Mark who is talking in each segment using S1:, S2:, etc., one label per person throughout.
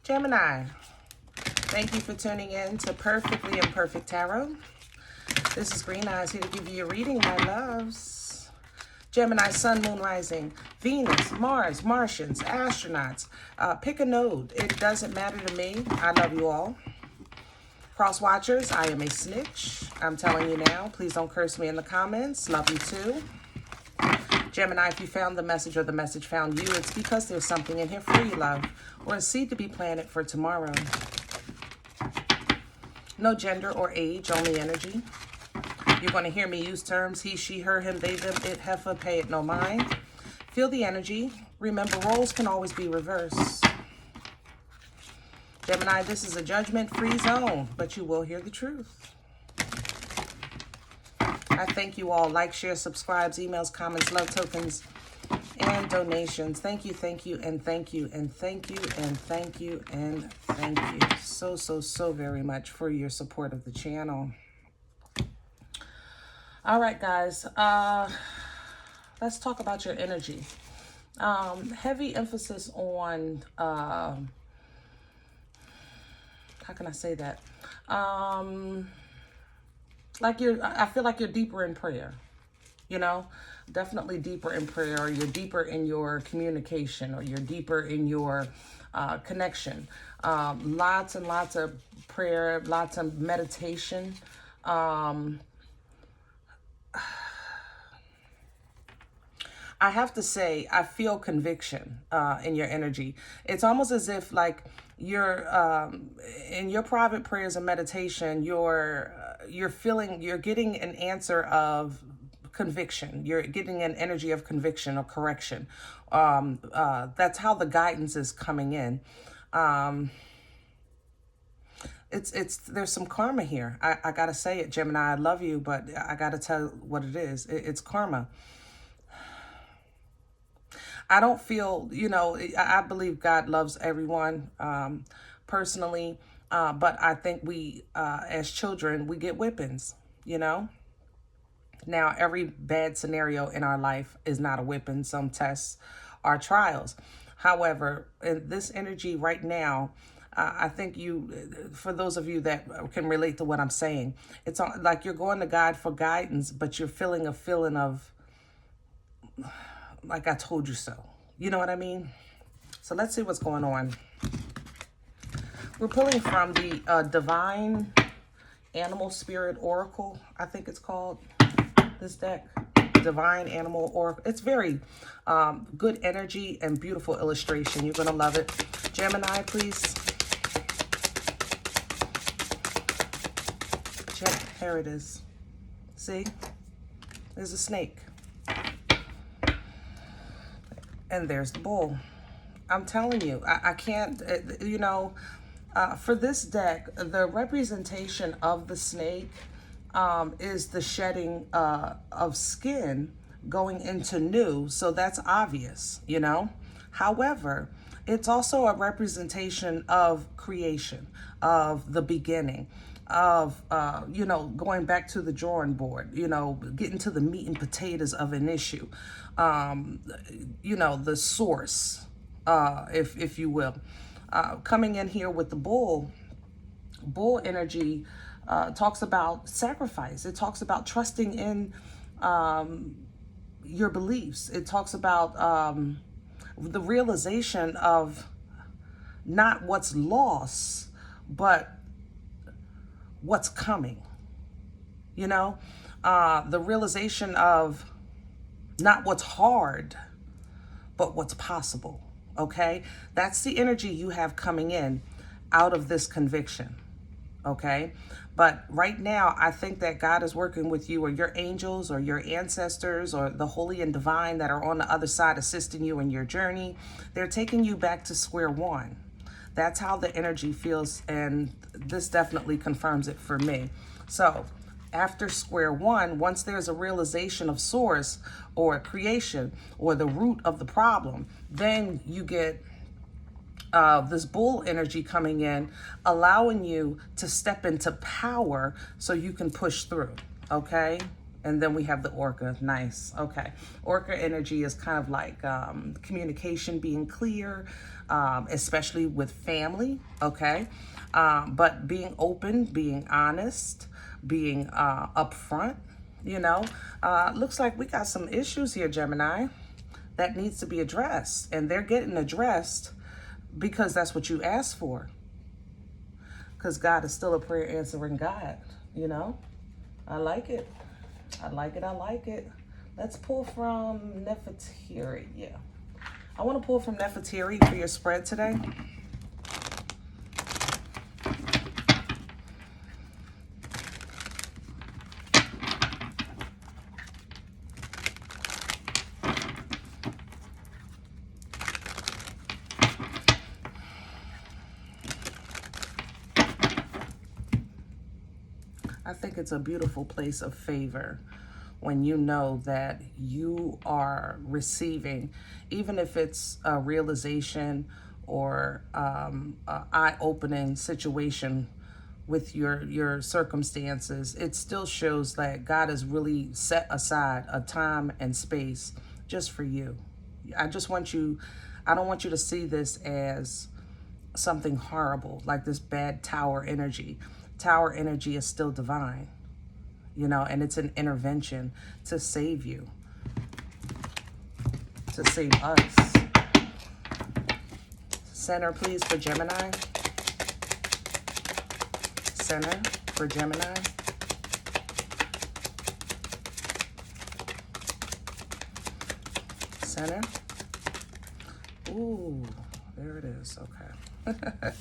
S1: Gemini, thank you for tuning in to Perfectly Imperfect Tarot. This is Green Eyes here to give you a reading, my loves. Gemini, Sun, Moon, Rising, Venus, Mars, Martians, astronauts. Pick a node. It doesn't matter to me. I love you all. Cross watchers, I am a snitch. I'm telling you now. Please don't curse me in the comments. Love you too. Gemini, if you found the message or the message found you, it's because there's something in here for you, love, or a seed to be planted for tomorrow. No gender or age, only energy. You're going to hear me use terms he, she, her, him, they, them, it, heifer, pay it no mind. Feel the energy. Remember, roles can always be reversed. Gemini, this is a judgment-free zone, but you will hear the truth. I thank you all. Like, share, subscribes, emails, comments, love tokens, and donations. Thank you, and thank you, and thank you, and thank you, and thank you so very much for your support of the channel. All right, guys. Let's talk about your energy. Heavy emphasis on, how can I say that? I feel like you're deeper in prayer, you know, definitely deeper in prayer, or you're deeper in your communication, or you're deeper in your connection. Lots and lots of prayer, lots of meditation. I have to say, I feel conviction in your energy. It's almost as if like you're in your private prayers and meditation, you're getting an answer of conviction. You're getting an energy of conviction or correction. That's how the guidance is coming in. There's some karma here. I gotta say it, Gemini. I love you, but I gotta tell what it is. It's karma. I don't feel, you know, I believe God loves everyone personally, but I think we, as children, we get whippings, you know. Now, every bad scenario in our life is not a whipping. Some tests are trials. However, in this energy right now, I think for those of you that can relate to what I'm saying, it's like you're going to God for guidance, but you're feeling a feeling of, like I told you so. You know what I mean? So let's see what's going on. We're pulling from the Divine Animal Spirit Oracle, I think it's called, this deck. Divine Animal Oracle. It's very good energy and beautiful illustration. You're going to love it. Gemini, please. Here it is. See? There's a snake. And there's the bull. I'm telling you, I can't, you know, for this deck, the representation of the snake is the shedding of skin going into new. So that's obvious, you know. However, it's also a representation of creation, of the beginning, of, you know, going back to the drawing board, you know, getting to the meat and potatoes of an issue. You know, the source, if you will. Coming in here with the bull energy talks about sacrifice. It talks about trusting in your beliefs. It talks about the realization of not what's lost, but what's coming. You know, the realization of not what's hard, but what's possible, okay? That's the energy you have coming in out of this conviction, okay? But right now, I think that God is working with you, or your angels, or your ancestors, or the holy and divine that are on the other side assisting you in your journey. They're taking you back to square one. That's how the energy feels, and this definitely confirms it for me. So after square one, once there's a realization of source or creation or the root of the problem, then you get this bull energy coming in, allowing you to step into power so you can push through, okay? And then we have the Orca. Nice. Okay. Orca energy is kind of like communication being clear, especially with family. Okay. But being open, being honest, being upfront, you know. Looks like we got some issues here, Gemini, that needs to be addressed. And they're getting addressed because that's what you asked for. Because God is still a prayer answering God, you know. I like it. I like it. I like it. Let's pull from Nefertiti. Yeah. I want to pull from Nefertiti for your spread today. I think it's a beautiful place of favor when you know that you are receiving, even if it's a realization or an eye-opening situation with your circumstances, it still shows that God has really set aside a time and space just for you. I don't want you to see this as something horrible, like this bad tower energy. Tower energy is still divine, you know, and it's an intervention to save you, to save us. Center, please, for Gemini. Center for Gemini. Center. Ooh, there it is. Okay.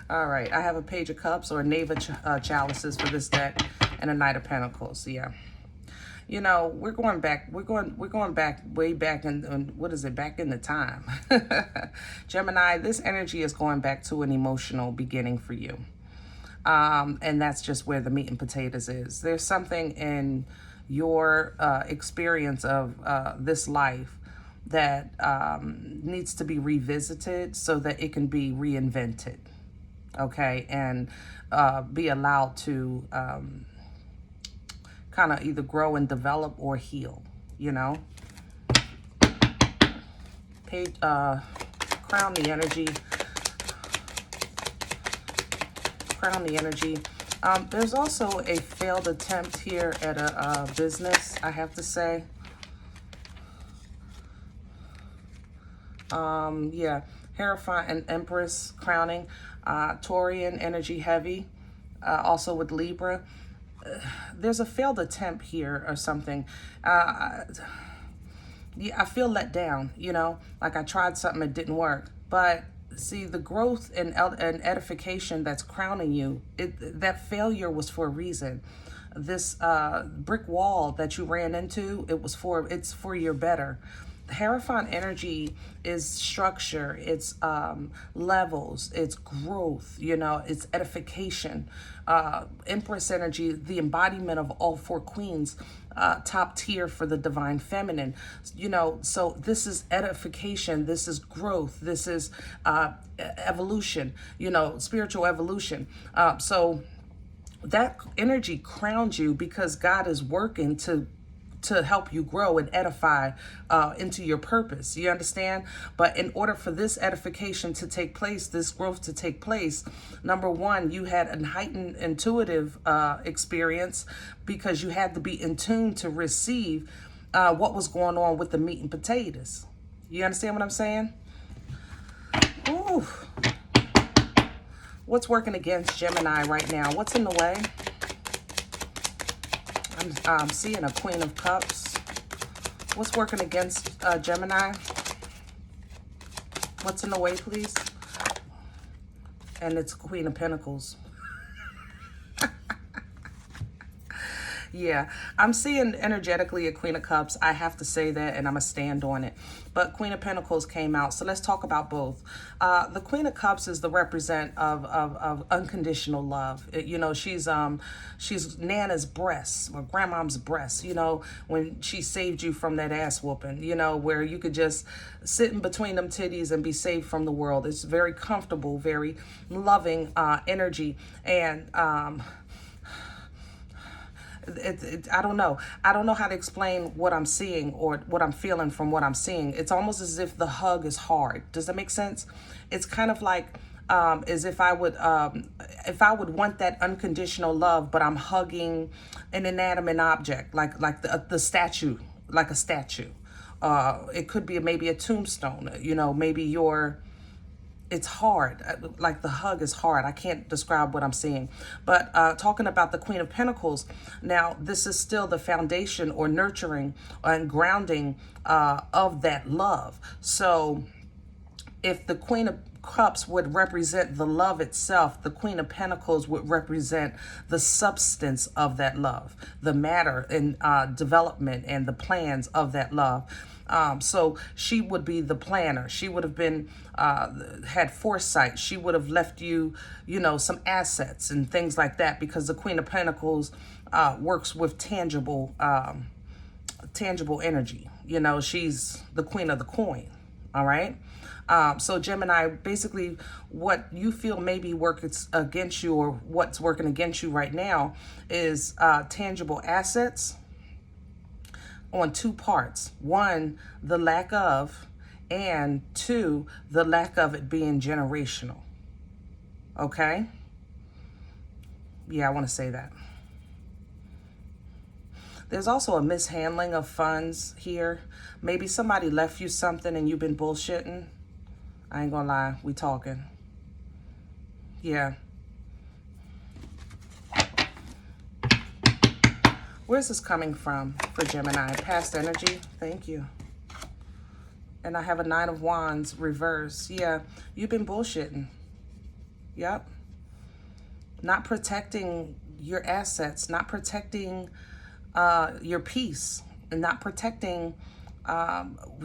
S1: All right, I have a Page of Cups or Knave of Chalices for this deck, and a Knight of Pentacles. Yeah, you know, we're going back way back in what is it? Back in the time. Gemini, this energy is going back to an emotional beginning for you, and that's just where the meat and potatoes is. There's something in your experience of this life that needs to be revisited so that it can be reinvented. Okay, and be allowed to kind of either grow and develop or heal, you know. Crown the energy. Crown the energy. There's also a failed attempt here at a business, I have to say. Yeah, Hierophant and Empress crowning. Taurian energy heavy, also with Libra. There's a failed attempt here or something. Yeah, I feel let down, you know, like I tried something, it didn't work. But see, the growth and edification that's crowning you, that failure was for a reason. This brick wall that you ran into, it's for your better. Hierophant energy is structure, it's levels, it's growth, you know, it's edification. Empress energy, the embodiment of all four queens, top tier for the divine feminine, you know. So this is edification, this is growth, this is evolution, you know, spiritual evolution. So that energy crowns you because God is working to help you grow and edify into your purpose. You understand? But in order for this edification to take place, this growth to take place, number one, you had a heightened intuitive experience because you had to be in tune to receive what was going on with the meat and potatoes. You understand what I'm saying? Ooh. What's working against Gemini right now? What's in the way? I'm seeing a Queen of Cups. What's working against Gemini? What's in the way, please? And it's Queen of Pentacles. Yeah, I'm seeing energetically a Queen of Cups. I have to say that, and I'm going to stand on it. But Queen of Pentacles came out, so let's talk about both. The Queen of Cups is the represent of unconditional love. You know, she's Nana's breast or grandmom's breast, you know, when she saved you from that ass whooping, you know, where you could just sit in between them titties and be saved from the world. It's very comfortable, very loving energy. And I don't know. I don't know how to explain what I'm seeing or what I'm feeling from what I'm seeing. It's almost as if the hug is hard. Does that make sense? It's kind of like as if I would want that unconditional love, but I'm hugging an inanimate object, like the statue, like a statue. It could be maybe a tombstone. You know, maybe it's hard. Like the hug is hard. I can't describe what I'm seeing. But talking about the Queen of Pentacles, now this is still the foundation or nurturing and grounding of that love. So if the Queen of Cups would represent the love itself, the Queen of Pentacles would represent the substance of that love, the matter and development and the plans of that love. So she would be the planner. She would have been, had foresight. She would have left you, you know, some assets and things like that, because the Queen of Pentacles works with tangible energy. You know, she's the queen of the coin. All right. So Gemini, basically what you feel maybe works against you, or what's working against you right now, is tangible assets on two parts. One, the lack of, and two, the lack of it being generational. Okay? Yeah, I want to say that. There's also a mishandling of funds here. Maybe somebody left you something and you've been bullshitting. I ain't gonna lie, we talking. Yeah. Where's this coming from for Gemini? Past energy, thank you. And I have a 9 of Wands reverse. Yeah, you've been bullshitting. Yep. Not protecting your assets, not protecting your peace, and not protecting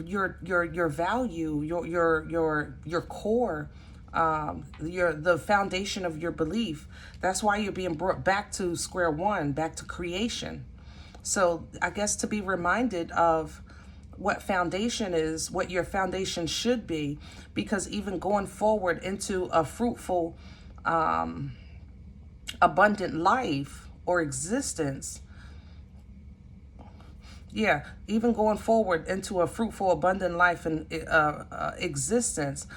S1: your value, your core, the foundation of your belief. That's why you're being brought back to square one, back to creation. So I guess to be reminded of what foundation is, what your foundation should be, because even going forward into a fruitful, abundant life or existence, yeah, even going forward into a fruitful, abundant life and existence,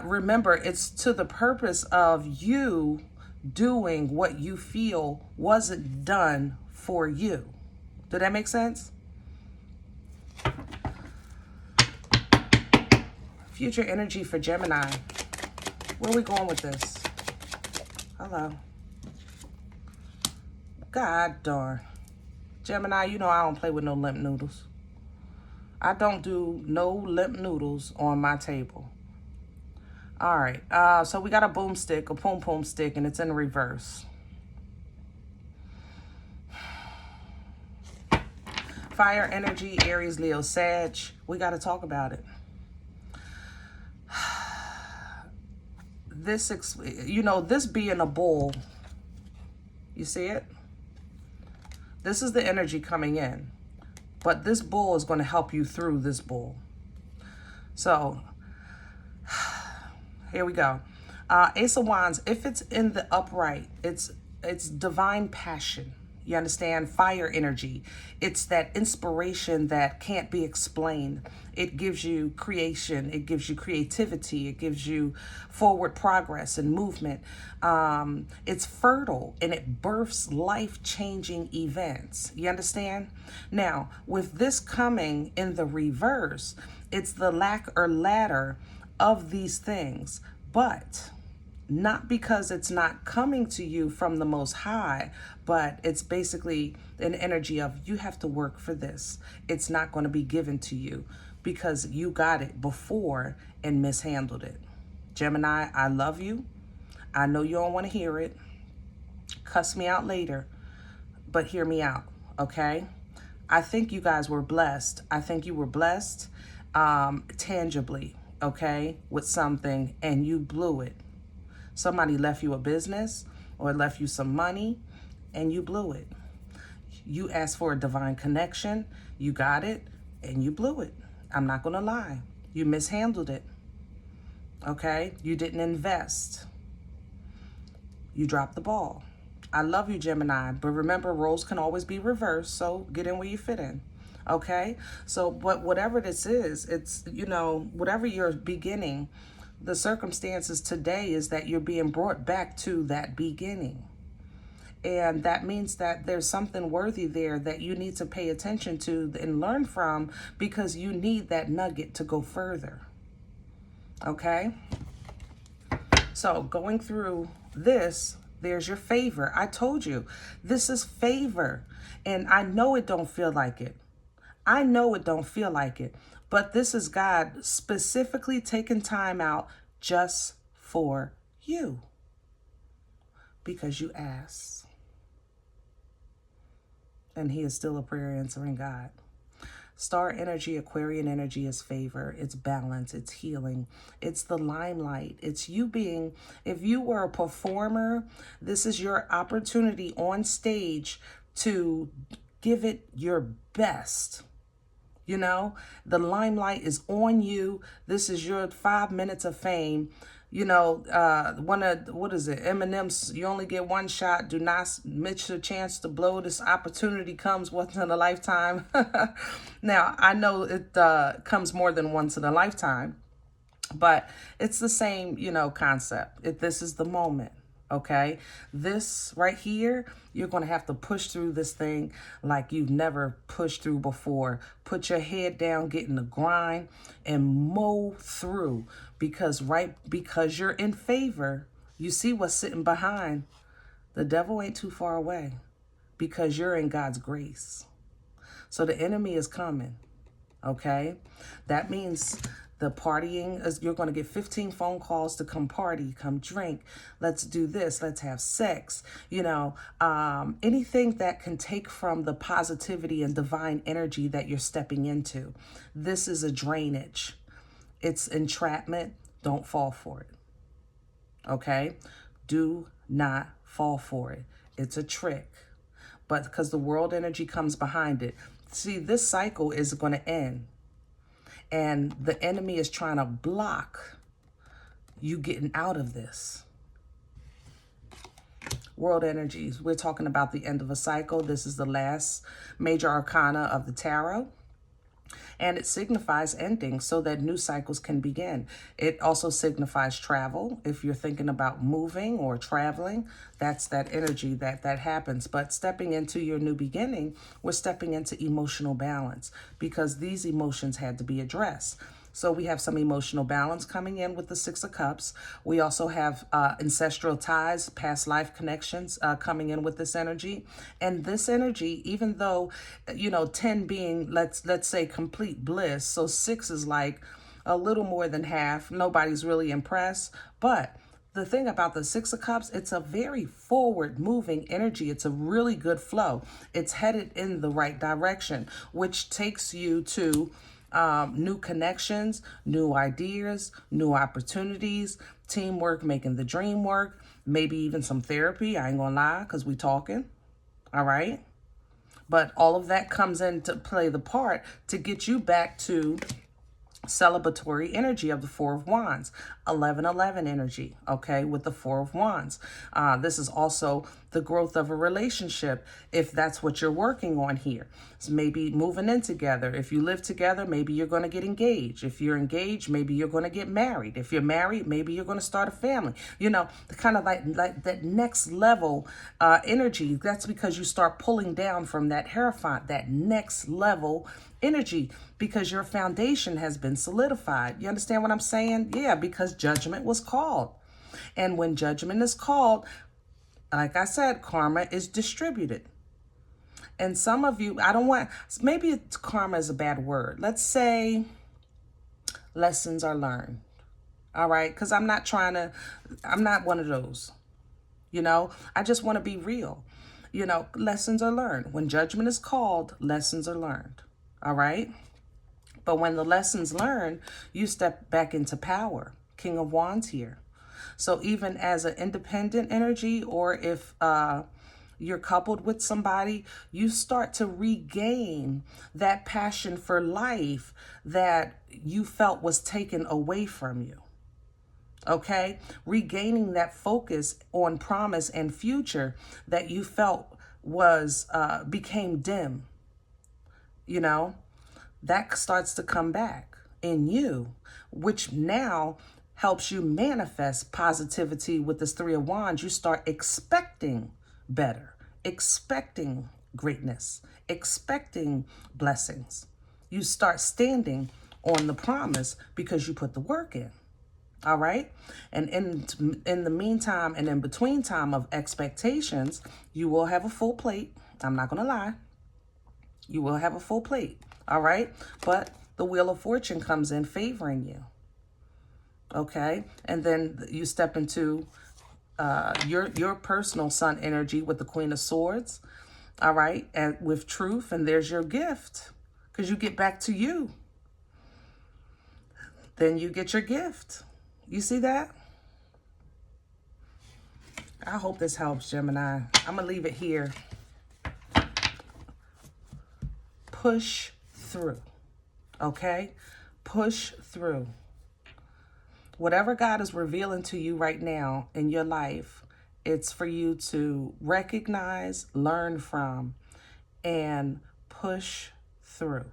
S1: remember, it's to the purpose of you doing what you feel wasn't done for you. Did that make sense? Future energy for Gemini. Where are we going with this? Hello. God darn. Gemini, you know I don't play with no limp noodles. I don't do no limp noodles on my table. All right. So we got a boomstick, a pom-pom stick, and it's in reverse. Fire energy, Aries, Leo, Sag. We got to talk about it. This, you know, this being a bull, you see it? This is the energy coming in, but this bull is going to help you through this bull. So here we go. Ace of Wands, if it's in the upright, it's divine passion. You understand? Fire energy. It's that inspiration that can't be explained. It gives you creation. It gives you creativity. It gives you forward progress and movement. It's fertile and it births life-changing events. You understand? Now, with this coming in the reverse, it's the lack or ladder of these things, but not because it's not coming to you from the Most High, but it's basically an energy of you have to work for this. It's not going to be given to you because you got it before and mishandled it. Gemini, I love you. I know you don't want to hear it. Cuss me out later, but hear me out, okay? I think you guys were blessed. I think you were blessed tangibly, okay, with something, and you blew it. Somebody left you a business or left you some money and you blew it. You asked for a divine connection, you got it, and you blew it. I'm not going to lie. You mishandled it. Okay? You didn't invest. You dropped the ball. I love you, Gemini, but remember, roles can always be reversed, so get in where you fit in. Okay? So, but whatever this is, it's, you know, whatever you're beginning, the circumstances today is that you're being brought back to that beginning. And that means that there's something worthy there that you need to pay attention to and learn from, because you need that nugget to go further. Okay? So going through this, there's your favor. I told you, this is favor. And I know it don't feel like it. I know it don't feel like it. But this is God specifically taking time out just for you. Because you asked. And he is still a prayer answering God. Star energy, Aquarian energy is favor. It's balance. It's healing. It's the limelight. It's you being, if you were a performer, this is your opportunity on stage to give it your best. You know, the limelight is on you. This is your 5 minutes of fame. You know, what is it? Eminem's, you only get one shot. Do not miss your chance to blow. This opportunity comes once in a lifetime. Now, I know it comes more than once in a lifetime, but it's the same, you know, concept. This is the moment. Okay, this right here, you're going to have to push through this thing like you've never pushed through before. Put your head down, get in the grind, and mow through. Because you're in favor, you see what's sitting behind. The devil ain't too far away, because you're in God's grace. So the enemy is coming. Okay, that means the partying is, you're going to get 15 phone calls to come party, come drink. Let's do this. Let's have sex. You know, anything that can take from the positivity and divine energy that you're stepping into. This is a drainage. It's entrapment. Don't fall for it. Okay? Do not fall for it. It's a trick. But because the world energy comes behind it. See, this cycle is going to end. And the enemy is trying to block you getting out of this. World energies. We're talking about the end of a cycle. This is the last major arcana of the tarot. And it signifies ending so that new cycles can begin. It also signifies travel. If you're thinking about moving or traveling, that's that energy that happens. But stepping into your new beginning, we're stepping into emotional balance, because these emotions had to be addressed. So we have some emotional balance coming in with the Six of Cups. We also have ancestral ties, past life connections coming in with this energy. And this energy, even though, you know, 10 being, let's say, complete bliss. So 6 is like a little more than half. Nobody's really impressed. But the thing about the Six of Cups, it's a very forward moving energy. It's a really good flow. It's headed in the right direction, which takes you to new connections, new ideas, new opportunities, teamwork, making the dream work, maybe even some therapy. I ain't gonna lie, because we talking. All right. But all of that comes in to play the part to get you back to celebratory energy of the Four of Wands, 11-11 energy, okay, with the Four of Wands. This is also the growth of a relationship, if that's what you're working on here. So maybe moving in together. If you live together, maybe you're going to get engaged. If you're engaged, maybe you're going to get married. If you're married, maybe you're going to start a family. You know, the kind of like that next level energy. That's because you start pulling down from that Hierophant, that next level energy, because your foundation has been solidified. You understand what I'm saying? Yeah, because judgment was called. And when judgment is called, like I said, karma is distributed. And some of you, maybe karma is a bad word. Let's say lessons are learned. All right? Because I'm not one of those. You know, I just want to be real. You know, lessons are learned. When judgment is called, lessons are learned. All right? But when the lessons learned, you step back into power. King of Wands here. So even as an independent energy, or if you're coupled with somebody, you start to regain that passion for life that you felt was taken away from you. Okay? Regaining that focus on promise and future that you felt was, became dim, you know, that starts to come back in you, which now helps you manifest positivity with this Three of Wands. You start expecting better, expecting greatness, expecting blessings. You start standing on the promise because you put the work in. All right. And in the meantime and in between time of expectations, you will have a full plate. I'm not going to lie. You will have a full plate. All right. But the Wheel of Fortune comes in favoring you. Okay. And then you step into your personal sun energy with the Queen of Swords. All right. And with truth. And there's your gift, because you get back to you. Then you get your gift. You see that? I hope this helps, Gemini. I'm going to leave it here. Push through. Okay? Push through. Whatever God is revealing to you right now in your life, it's for you to recognize, learn from, and push through.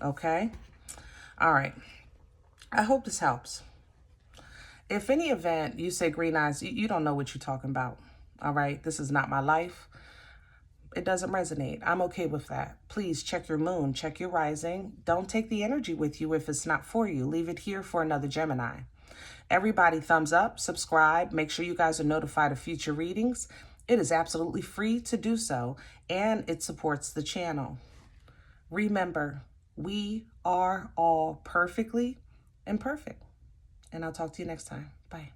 S1: Okay? All right. I hope this helps. If any event you say, Green Eyes, you don't know what you're talking about. All right. This is not my life. It doesn't resonate. I'm okay with that. Please check your moon, check your rising. Don't take the energy with you if it's not for you. Leave it here for another Gemini. Everybody, thumbs up, subscribe. Make sure you guys are notified of future readings. It is absolutely free to do so, and it supports the channel. Remember, we are all perfectly imperfect. And I'll talk to you next time. Bye.